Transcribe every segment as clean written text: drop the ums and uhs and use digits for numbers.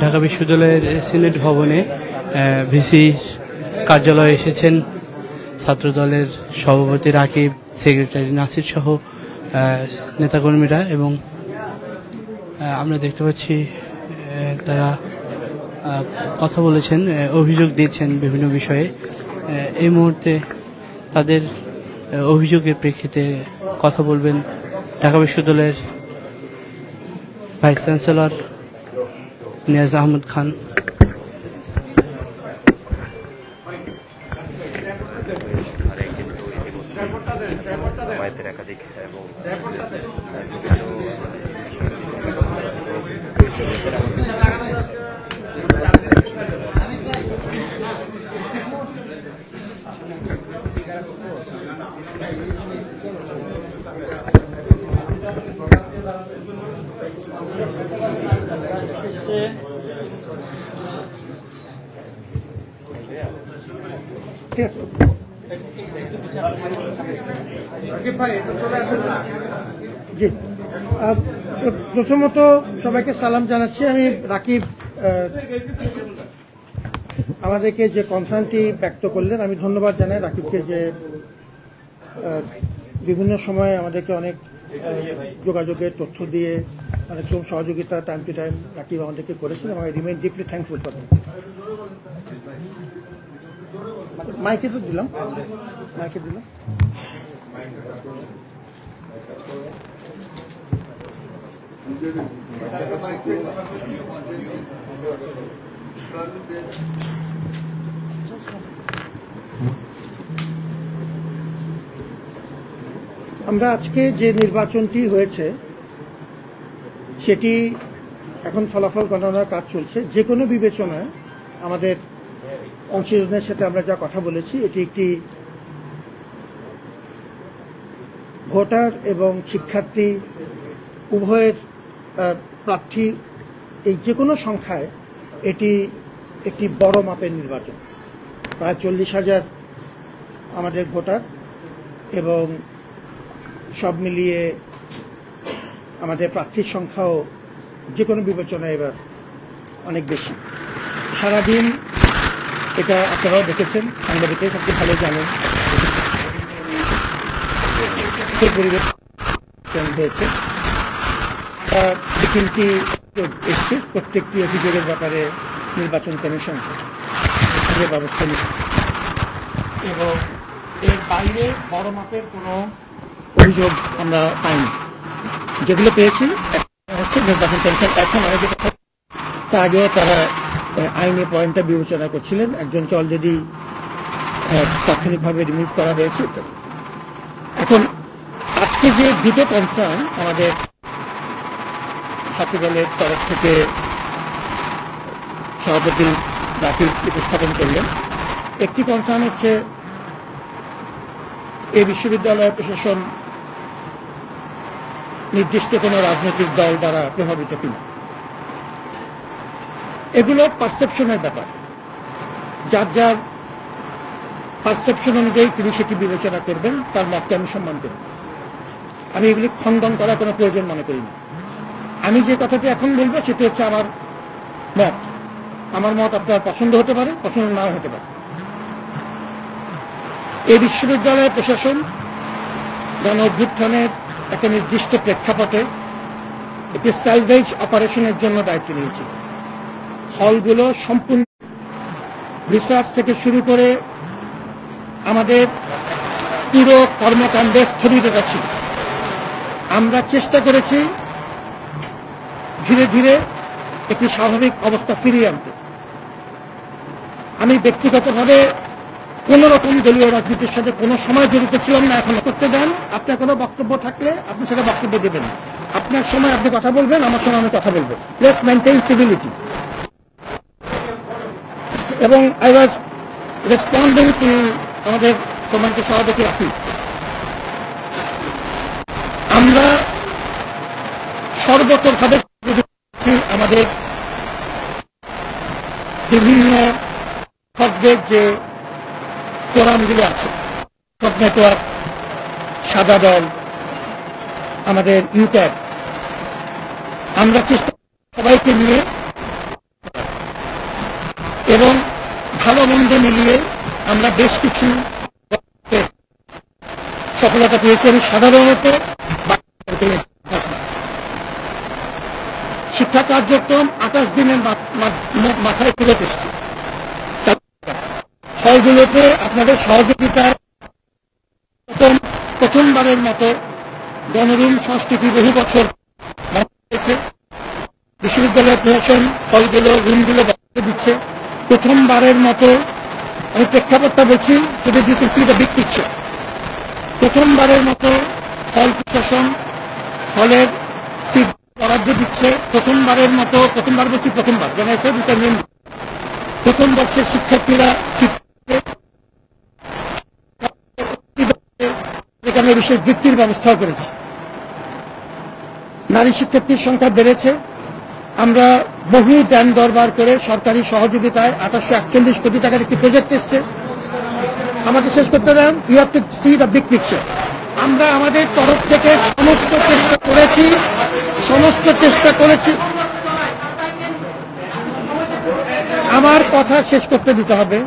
ঢাকা বিশ্ববিদ্যালয়ের সিনেট ভবনে ভিসি কার্যালয়ে এসেছেন ছাত্রদলের সভাপতি রাকিব, সেক্রেটারি নাসির সহ নেতাকর্মীরা, এবং আমরা দেখতে পাচ্ছি তারা কথা বলেছেন, অভিযোগ দিচ্ছেন বিভিন্ন বিষয়ে। এই মুহূর্তে তাদের অভিযোগের প্রেক্ষিতে কথা বলবেন ঢাকা বিশ্ববিদ্যালয়ের ভাইস চ্যান্সেলর নিয়াজ আহমদ খান। জি, প্রথমত সবাইকে সালাম জানাচ্ছি। আমি রাকিব আমাদেরকে যে কনসার্নটি ব্যক্ত করলেন, আমি ধন্যবাদ জানাই রাকিবকে, যে বিভিন্ন সময় আমাদেরকে অনেক যোগাযোগের তথ্য দিয়ে অনেক রকম সহযোগিতা টাইম টু টাইম রাকিব আমাদেরকে করেছেন, এবং I remain deeply thankful for that. মাইকে তো দিলাম, মাইকে দিলাম। আমরা আজকে যে নির্বাচনটি হয়েছে সেটি এখন ফলাফল গণনার কাজ চলছে। যে কোনো বিবেচনায় আমাদের অংশীদারদের সাথে আমরা যা কথা বলেছি, এটি একটি ভোটার এবং শিক্ষার্থী উভয়ের প্রার্থী এই যে কোনো সংখ্যায় এটি একটি বড় মাপের নির্বাচন। প্রায় 40,000 আমাদের ভোটার, এবং সব মিলিয়ে আমাদের প্রার্থীর সংখ্যাও যে কোনো বিবেচনায় এবার অনেক বেশি। সারাদিন এটা আপনারাও দেখেছেন, সাংবাদিকরা সবচেয়ে ভালো জানেন পরিবেশ হয়েছে। তিনটি এসছে, প্রত্যেকটি অভিযোগের ব্যাপারে নির্বাচন কমিশন ব্যবস্থা নিচ্ছে, এবং এর বাইরে বড় মাপের কোনো অভিযোগ আমরা পাইনি। যেগুলো পেয়েছি হচ্ছে নির্বাচন কমিশন এখন অনেক তার আগেও তারা আইনি পয়েন্টটা বিবেচনা করছিলেন। একজনকে অলরেডি তাৎক্ষণিকভাবে রিলিজ করা হয়েছে। এখন আজকে যে দুটো কনসার্ন আমাদের ছাত্রদলের তরফ থেকে সভাপতি রাকিব উপস্থাপন করলেন, একটি কনসার্ন হচ্ছে এই বিশ্ববিদ্যালয়ের প্রশাসন নির্দিষ্ট কোনো রাজনৈতিক দল দ্বারা প্রভাবিত কিনা। এগুলো পারসেপশনের ব্যাপার, যার যার পারসেপশন অনুযায়ী তিনি সেটি বিবেচনা করবেন, তার মতকে আমি সম্মান করব। আমি এগুলি খণ্ডন করার কোনো প্রয়োজন মনে করি না। আমি যে কথাটি এখন বলবো সেটি হচ্ছে আমার মত। আমার মত আপনার পছন্দ হতে পারে, পছন্দ নাও হতে পারে। এই বিশ্ববিদ্যালয়ের প্রশাসন গণ অভ্যুত্থানের একটা নির্দিষ্ট প্রেক্ষাপটে একটি স্যালভেজ অপারেশনের জন্য দায়িত্ব নিয়েছে। হলগুলো সম্পূর্ণ রিসার্চ থেকে শুরু করে আমাদের পুরো কর্মকাণ্ডে স্থগিততা ছিল। আমরা চেষ্টা করেছি ধীরে ধীরে একটি স্বাভাবিক অবস্থা ফিরিয়ে আনতে। আমি ব্যক্তিগতভাবে কোনো রকম দলীয় রাজনীতির সাথে কোনো সময় জড়িত ছিলাম না, এখন করতে দেন। আপনার কোনো বক্তব্য থাকলে আপনি সেটা বক্তব্য দেবেন, আপনার সময় আপনি কথা বলবেন, আমার সময় আমি কথা বলবো। Plus maintain civility. এবং আই ওয়াজ রেসপন্ডিং টু আমাদের সম্মানিত সভাপতি রাকিব। আমরা সর্বতভাবে আমাদের বিভিন্ন শব্দের যে ফোরামগুলো আছে, সব নেটওয়ার্ক, সাদা দল, আমাদের ইউট্যাব, আমরা চেষ্টা সবাইকে নিয়ে এবং ভালো মন্দ মিলিয়ে আমরা বেশ কিছু সফলতা পেয়েছি। আমি সাধারণত শিক্ষা কার্যক্রম 28 দিনের মাথায় ফেরত এসেছি। হলগুলোতে আপনাদের সহযোগিতায় প্রথমবারের মতো গণরুম সংস্কৃতি বহু বছর হয়েছে। বিশ্ববিদ্যালয় প্রশাসন হলগুলো রুমগুলো দিচ্ছে প্রথমবারের মতো। আমি প্রেক্ষাপটটা বলছি, যদি দিতেছি দ্য বিগ পিকচার। প্রথমবারের মতো হল প্রশাসন হলের সিট বরাদ্দ দিচ্ছে। প্রথমবারের মতো, প্রথমবার বলছি প্রথমবার, প্রথম বর্ষের শিক্ষার্থীরা এখানে বিশেষ বৃত্তির ব্যবস্থাও করেছি। নারী শিক্ষার্থীর সংখ্যা বেড়েছে। আমরা বহু দান দরবার করে সরকারি সহযোগিতায় 841 কোটি টাকার একটি প্রজেক্ট এসছে। আমাদের শেষ করতে দেন, you have to see the big picture. আমরা আমাদের তরফ থেকে সমস্ত চেষ্টা করেছি। আমার কথা শেষ করতে দিতে হবে।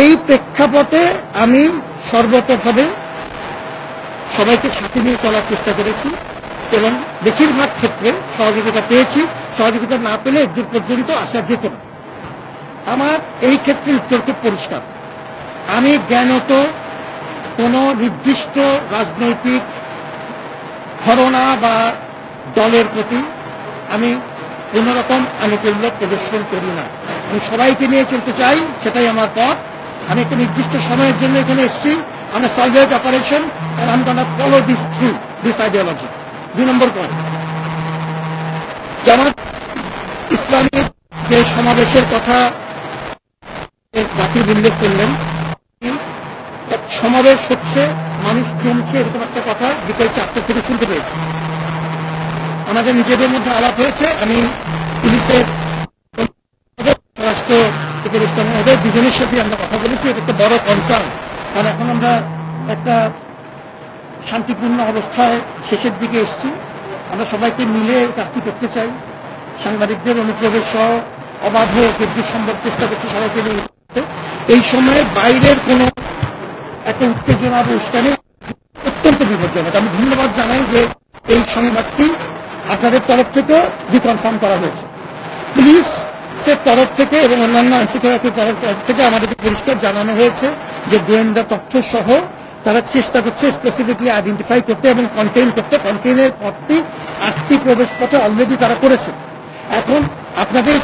এই প্রেক্ষাপটে আমি সর্বতভাবে সবাইকে সাথে নিয়ে চলার চেষ্টা করেছি এবং বেশিরভাগ ক্ষেত্রে সহযোগিতা পেয়েছি। সহযোগিতা না পেলে দূর পর্যন্ত আসা যেত না। আমার এই ক্ষেত্রে উত্তর খুব পরিষ্কার। আমি জ্ঞানত কোনো নির্দিষ্ট রাজনৈতিক ঘটনা বা দলের প্রতি আমি কোনোরকম আনুকূল্য প্রদর্শন করি না। আমি সবাইকে নিয়ে চলতে চাই, সেটাই আমার পথ। আমি একটা নির্দিষ্ট সময়ের জন্য এখানে এসেছি। আমরা salvage operation and I'm going to follow this through, this ideology. 2 নম্বর পয়েন্ট, জামাত ইসলামী যে সমাবেশের কথা জাতির উল্লেখ করলেন, সমাবেশ হচ্ছে, মানুষ জমছে, এরকম একটা কথা বিকেল 4টা থেকে শুনতে পেয়েছি। আমাদের নিজেদের মধ্যে আলাপ হয়েছে। আমি পুলিশের রাষ্ট্র ওদের দুজনের সাথে আমরা কথা বলেছি। এটা একটা বড় কনসার্ন, কারণ এখন আমরা একটা শান্তিপূর্ণ অবস্থায় শেষের দিকে এসেছি। আমরা সবাইকে মিলে কাজটি করতে চাই। সাংবাদিকদের অনুপ্রবেশ সহ অবাধ বিদ্যুৎ সম্ভব চেষ্টা করছি সবাইকে নিয়ে। এই সময়ে বাইরের কোনো একটা উত্তেজনা বা উস্কানি অত্যন্ত বিপজ্জনক। আমি ধন্যবাদ জানাই যে এই সংবাদটি আপনাদের তরফ থেকে রিকনফার্ম করা হয়েছে। পুলিশের তরফ থেকে এবং অন্যান্য আইনশৃঙ্খলার তরফ থেকে আমাদেরকে পরিষ্কার জানানো হয়েছে যে গোয়েন্দা তথ্য সহ তারা চেষ্টা করছে স্পেসিফিকলি আইডেন্টিফাই করতে এবং কন্টেইন করতে। কন্টেইনের পথটি 8টি প্রবেশ পথে অলরেডি তারা করেছে। এখন আপনাদের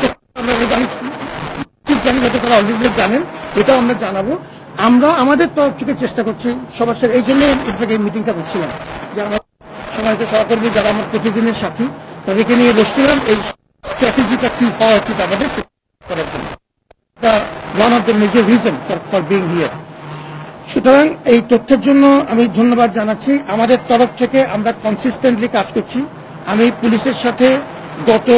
ঠিক জানি যাতে তারা অলরেডি জানেন, এটাও আমরা জানাবো। আমরা আমাদের তরফ থেকে চেষ্টা করছি সবার সাথে। এই জন্য এই মিটিংটা করছিলাম যে আমার সময়কে সহকর্মী যারা আমার প্রতিদিনের সাথী, তাদেরকে নিয়ে বসছিলাম এই স্ট্র্যাটেজিটা কি হওয়া উচিত আমাদের করার জন্য। One of the major reason for being here. সুতরাং এই তথ্যের জন্য আমি ধন্যবাদ জানাচ্ছি। আমাদের তরফ থেকে আমরা কনসিস্টেন্টলি কাজ করছি। আমি পুলিশের সাথে গত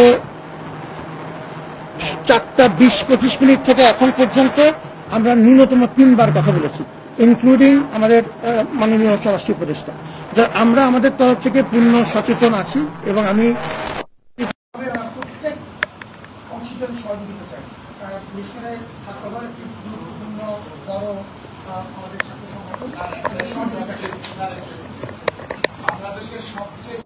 4টা 20-25 মিনিট থেকে এখন পর্যন্ত আমরা ন্যূনতম 3 বার কথা বলেছি, ইনক্লুডিং আমাদের মাননীয় স্বরাষ্ট্র উপদেষ্টা। আমরা আমাদের তরফ থেকে পূর্ণ সচেতন আছি এবং আমি প্রত্যেক অংশীদার সহযোগিতা চাই। বিশেষ করে ছাত্রদল একটি গুরুত্বপূর্ণ বড় আমাদের ছাত্র সংগঠন বাংলাদেশের সবচেয়ে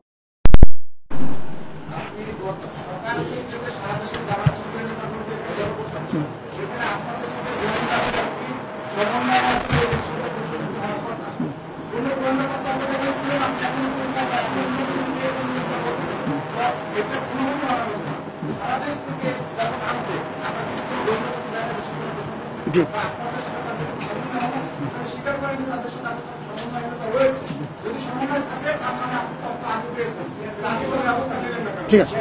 ঠিক আছে।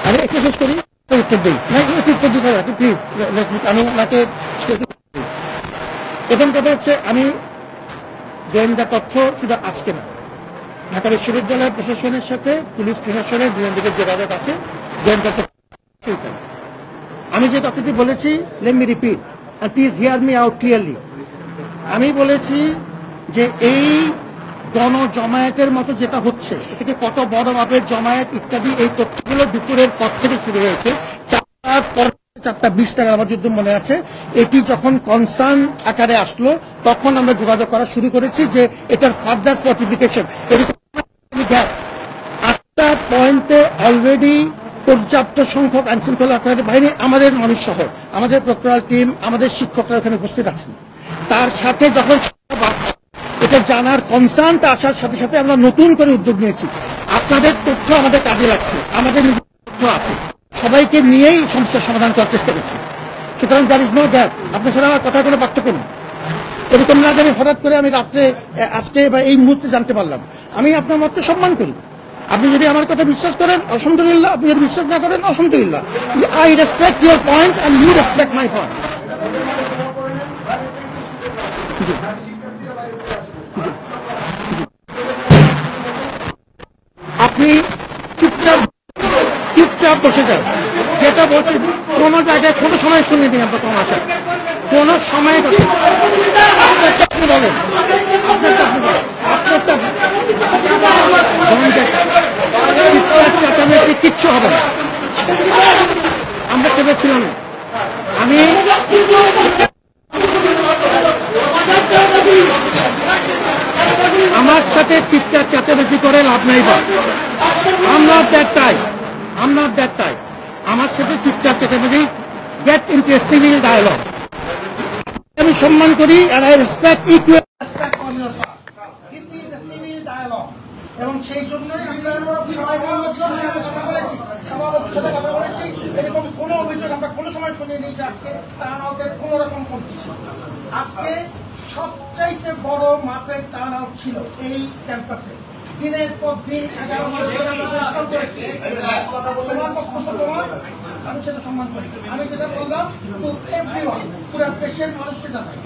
আমি একটু শেষ করি, উত্তর দিই না, একটু উত্তর দিতে হবে প্লিজ। আমি ওনাকে প্রথম কথা হচ্ছে, আমি গোয়েন্দা তথ্য শুধু আজকে না, ঢাকা বিশ্ববিদ্যালয় প্রশাসনের সাথে পুলিশ প্রশাসনের দুজনদিকে যোগাযোগ আছে গোয়েন্দা তথ্য। আমি যে তথ্যটি বলেছি, let me repeat and please hear me out clearly. আমি বলেছি যে এই গণজমায়েতের মতো যেটা হচ্ছে এটাকে কত বড় মাপের জমায়েত ইত্যাদি এই তথ্যগুলো দুপুরের পর থেকে শুরু হয়েছে। 4:20 আমার যুদ্ধ মনে আছে। এটি যখন কনসার্ন আকারে আসলো তখন আমরা যোগাযোগ করা শুরু করেছি যে এটার ফার্দার ফর্টিফিকেশন। 8টা পয়েন্টে অলরেডি পর্যাপ্ত সংখ্যক আইনশৃঙ্খলা রক্ষাকারী বাহিনী, আমাদের মানুষ সহ আমাদের প্রক্টোরাল টিম, আমাদের শিক্ষকরা এখানে উপস্থিত আছেন। তার সাথে যখন এটা জানার কনসার্নটা আসার সাথে সাথে আমরা নতুন করে উদ্যোগ নিয়েছি। আপনাদের তথ্য আমাদের কাজে লাগছে, আমাদের নিজের তথ্য আছে, সবাইকে নিয়েই সমস্যার সমাধান করার চেষ্টা করছি। সুতরাং দ্যাট ইজ নো দ্যাট। আপনার সাথে আমার কথা কোনো পার্থক্য নেই। এরকম না জানি হঠাৎ করে আমি রাত্রে আজকে বা এই মুহূর্তে জানতে পারলাম। আমি আপনার মতকে সম্মান করি। আপনি যদি আমার কথা বিশ্বাস করেন আলহামদুলিল্লাহ, আপনি যদি বিশ্বাস না করেন আলহামদুলিল্লাহ। I respect your point and you respect my point. আপনি চুপচাপ বসে যান। যেটা বলছি কোনো জায়গায় কোনো সময় শুনিনি আমরা কোনো আশা কোনো সময় আপনি বলেন আপনার কিচ্ছু হবে না। আমরা চেপেছিলাম না। আমি আমার সাথে চিৎকার চেঁচামেচি করে লাভ নাই। বা আমরা দ্যাট টাইপ আমার সাথে চিৎকার চেঁচামেচি get into a civil dialogue. আমি সম্মান করি and I respect equal respect on your part. This is the civil dialogue. এবং সেই জন্যই আমরা সভাপতির সাথে কথা বলেছি। এরকম কোনো অভিযোগ আমরা কোনো সময় শুনিনি যে আজকে টার্ন আউটের কোনো রকম করছি। আজকে সবচাইতে বড় মাপের টার্ন আউট ছিল এই ক্যাম্পাসে। দিনের পর দিন 11 মাস ধরে আমরা পরিশ্রম করেছি। তোমার বক্তব্য তোমার, আমি সেটা সম্মান করি। আমি যেটা বললাম টু এভরিওয়ান, পুরো দেশের মানুষকে জানাই।